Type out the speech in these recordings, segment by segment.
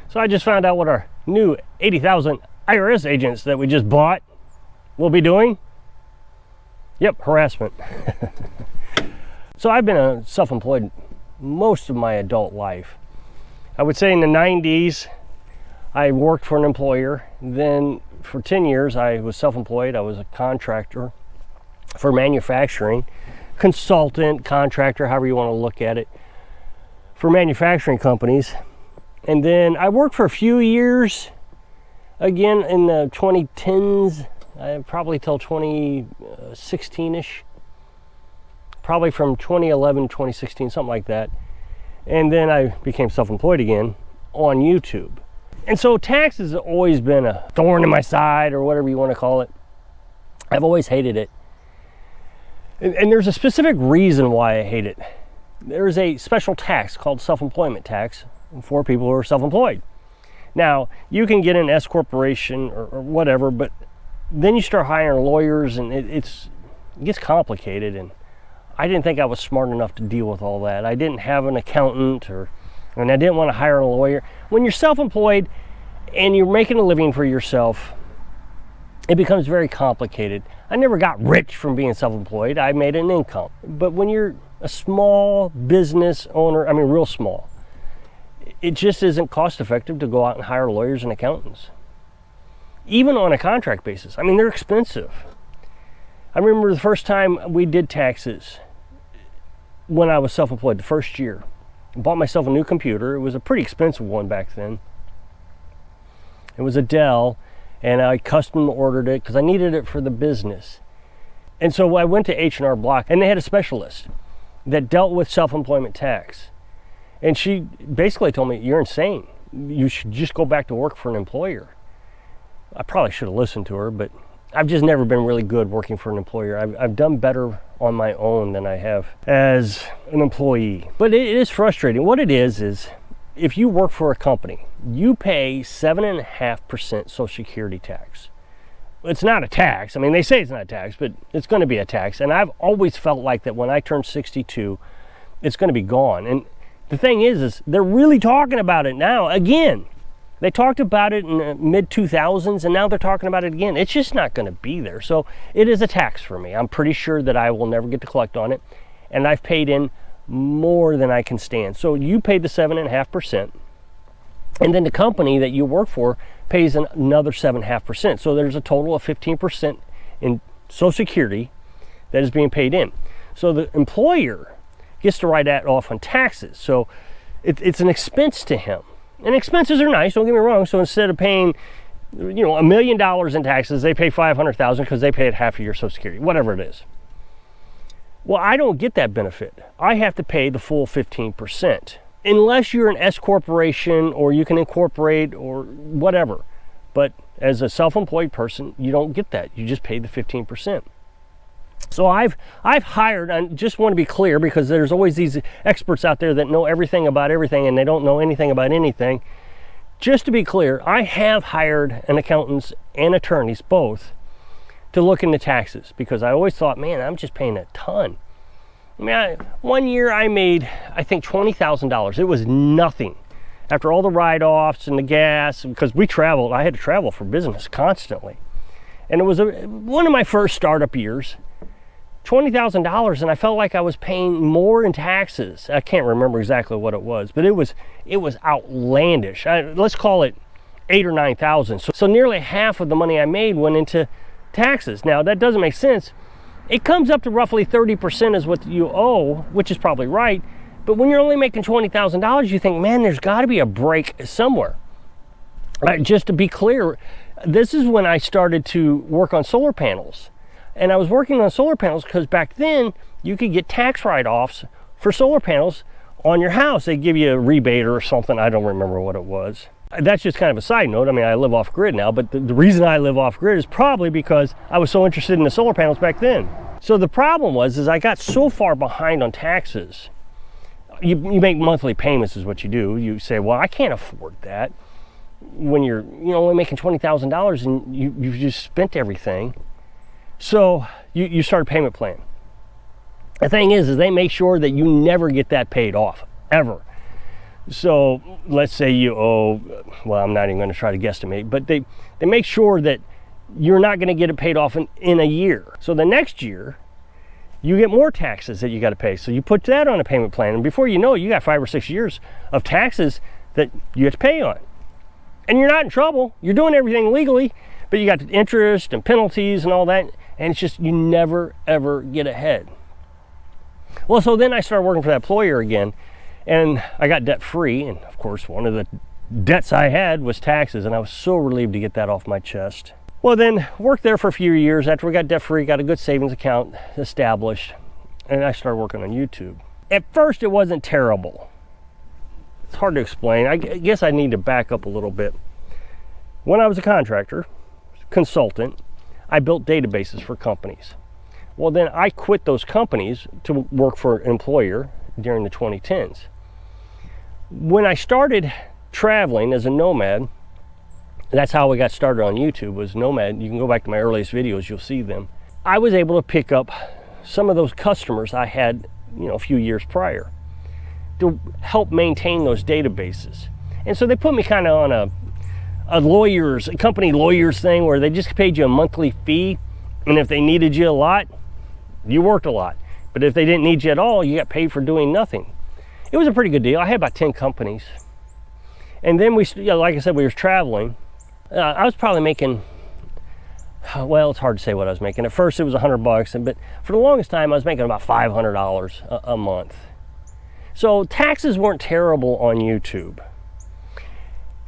So I just found out what our new 80,000 IRS agents that we just bought will be doing. Yep, harassment. So I've been self-employed most of my adult life. I would say in the 90s, I worked for an employer. Then for 10 years, I was self-employed. I was a contractor for manufacturing, consultant, contractor, however you want to look at it, for manufacturing companies. And then I worked for a few years, again in the 2010s, probably till 2016-ish, probably from 2011, 2016, something like that. And then I became self-employed again on YouTube. And so taxes have always been a thorn in my side, or whatever you want to call it. I've always hated it. And there's a specific reason why I hate it. There's a special tax called self-employment tax for people who are self-employed. Now, you can get an S corporation or whatever, but then you start hiring lawyers, and it gets complicated, and I didn't think I was smart enough to deal with all that. I didn't have an accountant, and I didn't want to hire a lawyer. When you're self-employed and you're making a living for yourself, it becomes very complicated. I never got rich from being self-employed. I made an income. But when you're a small business owner, I mean real small, it just isn't cost effective to go out and hire lawyers and accountants. Even on a contract basis. I mean, they're expensive. I remember the first time we did taxes when I was self-employed, the first year. I bought myself a new computer. It was a pretty expensive one back then. It was a Dell, and I custom ordered it because I needed it for the business. And so I went to H&R Block, and they had a specialist that dealt with self-employment tax. And she basically told me, "You're insane. You should just go back to work for an employer." I probably should have listened to her, but I've just never been really good working for an employer. I've done better on my own than I have as an employee. But it is frustrating. What it is if you work for a company, you pay 7.5% Social Security tax. It's not a tax. I mean, they say it's not a tax, but it's going to be a tax. And I've always felt like that when I turn 62, it's going to be gone. And the thing is they're really talking about it now again. They talked about it in the mid-2000s, and now they're talking about it again. It's just not going to be there. So it is a tax for me. I'm pretty sure that I will never get to collect on it, and I've paid in more than I can stand. So you pay the 7.5%, and then the company that you work for pays another 7.5%. So there's a total of 15% in Social Security that is being paid in. So the employer gets to write that off on taxes. So it's an expense to him. And expenses are nice, don't get me wrong. So instead of paying, $1 million in taxes, they pay $500,000 because they pay it half of your Social Security, whatever it is. Well, I don't get that benefit. I have to pay the full 15%, unless you're an S corporation or you can incorporate or whatever. But as a self-employed person, you don't get that. You just pay the 15%. So I've hired, I just want to be clear, because there's always these experts out there that know everything about everything and they don't know anything about anything. Just to be clear, I have hired an accountants and attorneys both to look into taxes, because I always thought, man, I'm just paying a ton. I mean, one year I made, I think, $20,000. It was nothing. After all the write-offs and the gas, because we traveled, I had to travel for business constantly. And it was one of my first startup years. $20,000, and I felt like I was paying more in taxes. I can't remember exactly what it was, but it was outlandish. Let's call it $8,000 or $9,000. So nearly half of the money I made went into taxes. Now that doesn't make sense. It comes up to roughly 30% is what you owe, which is probably right. But when you're only making $20,000, you think, man, there's got to be a break somewhere. Just to be clear, this is when I started to work on solar panels. And I was working on solar panels because back then you could get tax write-offs for solar panels on your house. They give you a rebate or something. I don't remember what it was. That's just kind of a side note. I mean, I live off grid now, but the reason I live off grid is probably because I was so interested in the solar panels back then. So the problem was I got so far behind on taxes. You make monthly payments is what you do. You say, well, I can't afford that. When you're only making $20,000 and you've just spent everything. So you start a payment plan. The thing is they make sure that you never get that paid off, ever. So let's say you owe well, I'm not even going to try to guesstimate, but they make sure that you're not going to get it paid off in a year. So the next year, you get more taxes that you got to pay. So you put that on a payment plan, and before you know it, you got 5 or 6 years of taxes that you have to pay on. And you're not in trouble. You're doing everything legally, but you got the interest and penalties and all that, and it's just you never, ever get ahead. Well, so then I started working for that employer again, and I got debt-free, and of course, one of the debts I had was taxes, and I was so relieved to get that off my chest. Well, then worked there for a few years. After we got debt-free, got a good savings account established, and I started working on YouTube. At first, it wasn't terrible. It's hard to explain. I guess I need to back up a little bit. When I was a contractor, consultant, I built databases for companies. Well, then I quit those companies to work for an employer during the 2010s. When I started traveling as a nomad, that's how we got started on YouTube, was nomad. You can go back to my earliest videos, you'll see them. I was able to pick up some of those customers I had, a few years prior to help maintain those databases. And so they put me kind of on a company lawyers thing where they just paid you a monthly fee, and if they needed you a lot, you worked a lot. But if they didn't need you at all, you got paid for doing nothing. It was a pretty good deal. I had about 10 companies. And then like I said, we were traveling. I was probably making, well, it's hard to say what I was making. At first it was $100, but for the longest time I was making about $500 a month. So taxes weren't terrible on YouTube.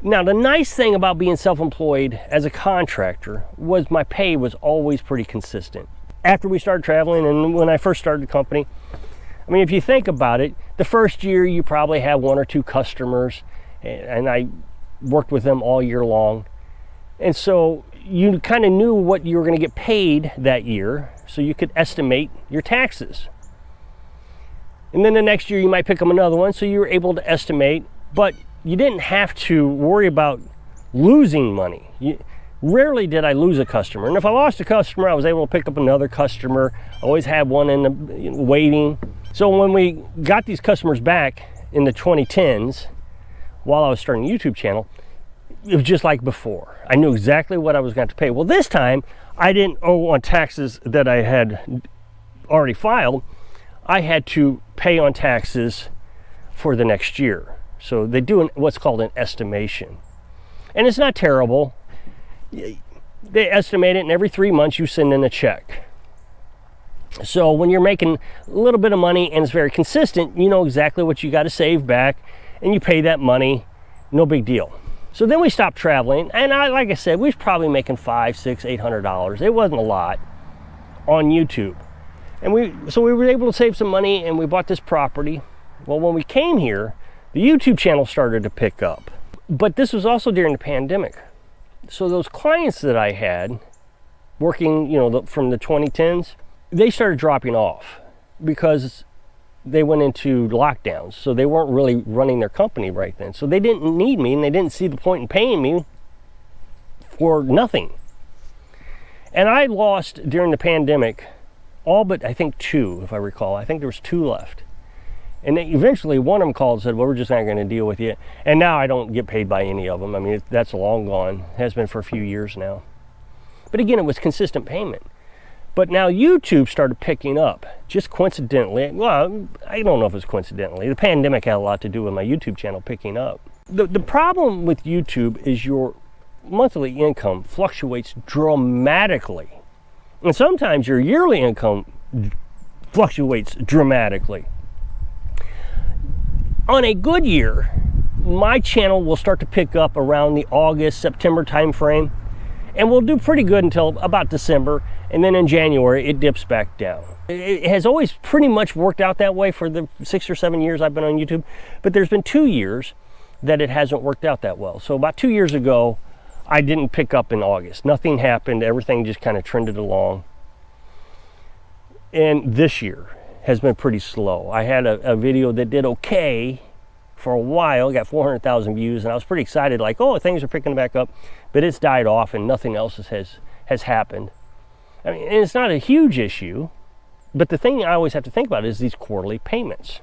Now, the nice thing about being self-employed as a contractor was my pay was always pretty consistent. After we started traveling and when I first started the company, I mean, if you think about it, the first year you probably have 1 or 2 customers, and I worked with them all year long. And so you kind of knew what you were going to get paid that year, so you could estimate your taxes. And then the next year you might pick up another one, so you were able to estimate, but you didn't have to worry about losing money. Rarely did I lose a customer. And if I lost a customer, I was able to pick up another customer. I always had one in the waiting. So when we got these customers back in the 2010s, while I was starting a YouTube channel, it was just like before. I knew exactly what I was going to pay. Well, this time I didn't owe on taxes that I had already filed. I had to pay on taxes for the next year. So they do what's called an estimation. And it's not terrible. They estimate it, and every 3 months you send in a check. So when you're making a little bit of money and it's very consistent, you know exactly what you got to save back, and you pay that money, no big deal. So then we stopped traveling, and like I said, we was probably making $500, $600, $800. It wasn't a lot on YouTube. And so we were able to save some money, and we bought this property. Well, when we came here, the YouTube channel started to pick up. But this was also during the pandemic. So those clients that I had working, from the 2010s, they started dropping off because they went into lockdowns. So they weren't really running their company right then. So they didn't need me, and they didn't see the point in paying me for nothing. And I lost during the pandemic all but I think 2, if I recall. I think there was 2 left. And eventually one of them called and said, well, we're just not going to deal with you. And now I don't get paid by any of them. I mean, that's long gone. It has been for a few years now. But again, it was consistent payment. But now YouTube started picking up, just coincidentally. Well, I don't know if it's coincidentally. The pandemic had a lot to do with my YouTube channel picking up. The problem with YouTube is your monthly income fluctuates dramatically. And sometimes your yearly income fluctuates dramatically. On a good year, my channel will start to pick up around the August, September time frame, and we'll do pretty good until about December, and then in January it dips back down. It has always pretty much worked out that way for the 6 or 7 years I've been on YouTube, but there's been 2 years that it hasn't worked out that well. So about 2 years ago, I didn't pick up in August. Nothing happened, everything just kind of trended along. And this year has been pretty slow. I had a video that did okay for a while, got 400,000 views, and I was pretty excited, like, oh, things are picking back up, but it's died off and nothing else has happened. I mean, and it's not a huge issue, but the thing I always have to think about is these quarterly payments.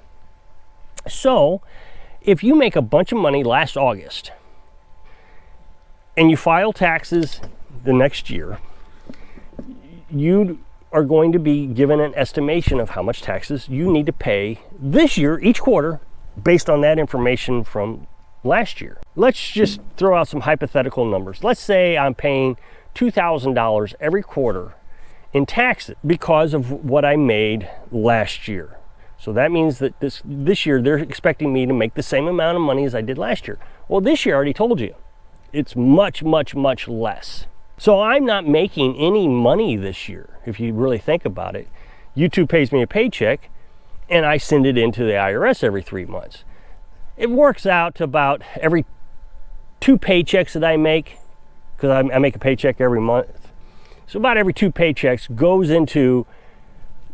So if you make a bunch of money last August, and you file taxes the next year, you are going to be given an estimation of how much taxes you need to pay this year, each quarter, based on that information from last year. Let's just throw out some hypothetical numbers. Let's say I'm paying $2,000 every quarter in taxes because of what I made last year. So that means that this year they're expecting me to make the same amount of money as I did last year. Well, this year I already told you, it's much, much, much less. So I'm not making any money this year, if you really think about it. YouTube pays me a paycheck, and I send it into the IRS every 3 months. It works out to about every 2 paychecks that I make, because I make a paycheck every month. So about every 2 paychecks goes into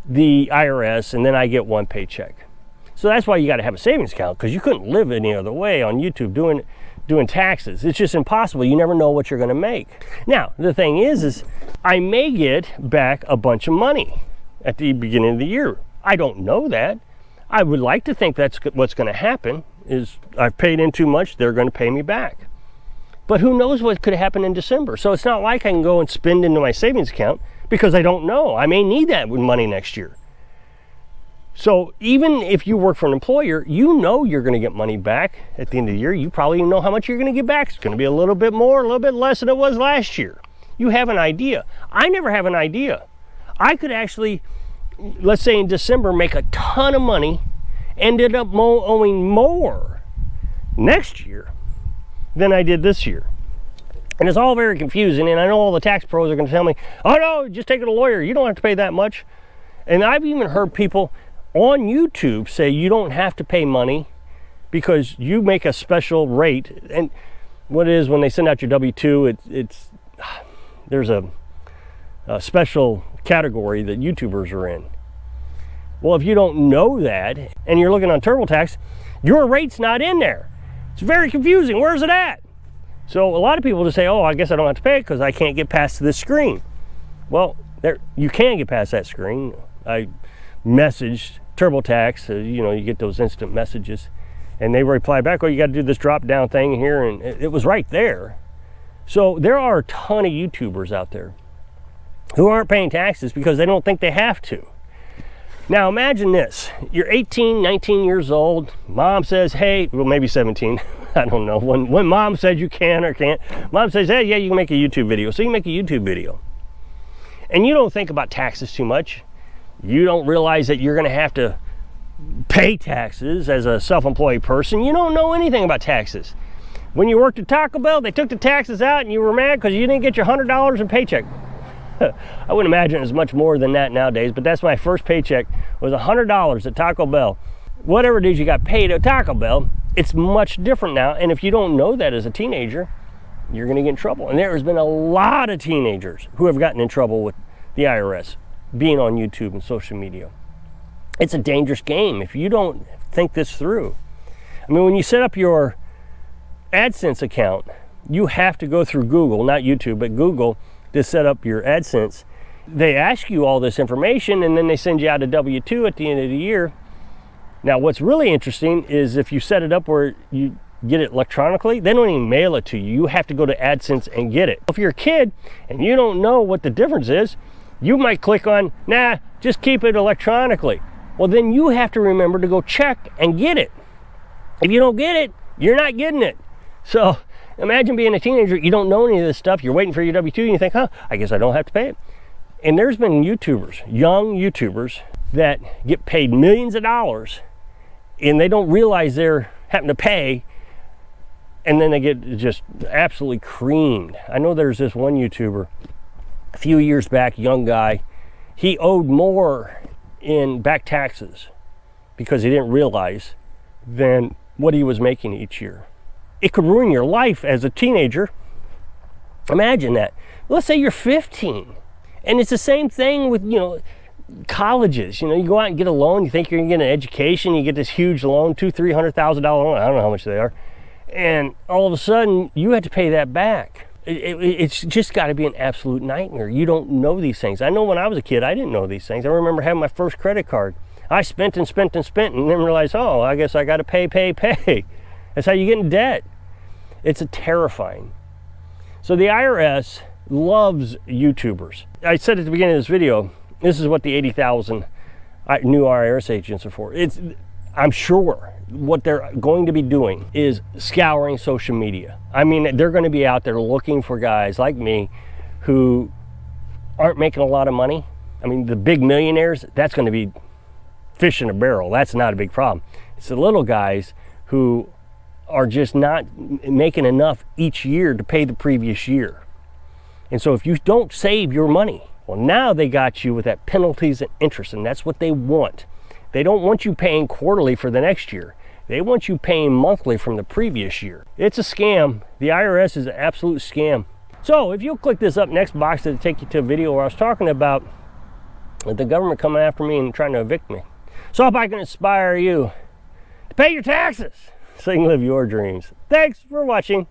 the IRS, and then I get 1 paycheck. So that's why you got to have a savings account, because you couldn't live any other way on YouTube doing taxes. It's just impossible. You never know what you're going to make. Now, the thing is I may get back a bunch of money at the beginning of the year. I don't know that. I would like to think that's what's going to happen, is I've paid in too much, they're going to pay me back. But who knows what could happen in December? So it's not like I can go and spend into my savings account, because I don't know. I may need that money next year. So even if you work for an employer, you know you're going to get money back at the end of the year. You probably know how much you're going to get back. It's going to be a little bit more, a little bit less than it was last year. You have an idea. I never have an idea. I could actually, let's say in December, make a ton of money, ended up owing more next year than I did this year. And it's all very confusing, and I know all the tax pros are going to tell me, oh no, just take it to a lawyer. You don't have to pay that much. And I've even heard people on YouTube say you don't have to pay money because you make a special rate. And what it is, when they send out your W-2, there's a special category that YouTubers are in. Well, if you don't know that and you're looking on TurboTax, your rate's not in there. It's very confusing. Where's it at? So a lot of people just say, oh, I guess I don't have to pay it because I can't get past this screen. Well, you can get past that screen. I messaged TurboTax, you get those instant messages, and they reply back, oh, you got to do this drop down thing here, and it was right there. So there are a ton of YouTubers out there who aren't paying taxes because they don't think they have to. Now imagine this, you're 18, 19 years old, mom says, hey, well maybe 17, I don't know, when mom says you can or can't, mom says, hey, yeah, you can make a YouTube video, so you make a YouTube video. And you don't think about taxes too much. You don't realize that you're going to have to pay taxes as a self-employed person. You don't know anything about taxes. When you worked at Taco Bell, they took the taxes out and you were mad because you didn't get your $100 in paycheck. I wouldn't imagine it's much more than that nowadays, but that's my first paycheck, was $100 at Taco Bell. Whatever it is you got paid at Taco Bell, it's much different now. And if you don't know that as a teenager, you're going to get in trouble. And there has been a lot of teenagers who have gotten in trouble with the IRS being on YouTube and social media. It's a dangerous game if you don't think this through. I mean, when you set up your AdSense account, you have to go through Google, not YouTube, but Google, to set up your AdSense. They ask you all this information, and then they send you out a W-2 at the end of the year. Now, what's really interesting is if you set it up where you get it electronically, they don't even mail it to you. You have to go to AdSense and get it. If you're a kid and you don't know what the difference is, you might click on, nah, just keep it electronically. Well, then you have to remember to go check and get it. If you don't get it, you're not getting it. So imagine being a teenager, you don't know any of this stuff, you're waiting for your W-2 and you think, I guess I don't have to pay it. And there's been YouTubers, young YouTubers, that get paid millions of dollars and they don't realize they're having to pay, and then they get just absolutely creamed. I know there's this one YouTuber a few years back, young guy, he owed more in back taxes because he didn't realize than what he was making each year. It could ruin your life as a teenager. Imagine that. Let's say you're 15, and it's the same thing with, colleges. You go out and get a loan, you think you're gonna get an education, you get this huge loan, $200,000-$300,000 loan, I don't know how much they are, and all of a sudden you have to pay that back. It's just got to be an absolute nightmare. You don't know these things. I know when I was a kid, I didn't know these things. I remember having my first credit card. I spent and spent and spent and then realized, oh, I guess I got to pay. That's how you get in debt. It's terrifying. So the IRS loves YouTubers. I said at the beginning of this video, this is what the 80,000 new IRS agents are for. I'm sure what they're going to be doing is scouring social media. I mean, they're going to be out there looking for guys like me who aren't making a lot of money. I mean, the big millionaires, that's going to be fish in a barrel. That's not a big problem. It's the little guys who are just not making enough each year to pay the previous year. And so if you don't save your money, well, now they got you with that penalties and interest, and that's what they want. They don't want you paying quarterly for the next year. They want you paying monthly from the previous year. It's a scam. The IRS is an absolute scam. So if you'll click this up next box, it'll take you to a video where I was talking about the government coming after me and trying to evict me. So if I can inspire you to pay your taxes so you can live your dreams. Thanks for watching.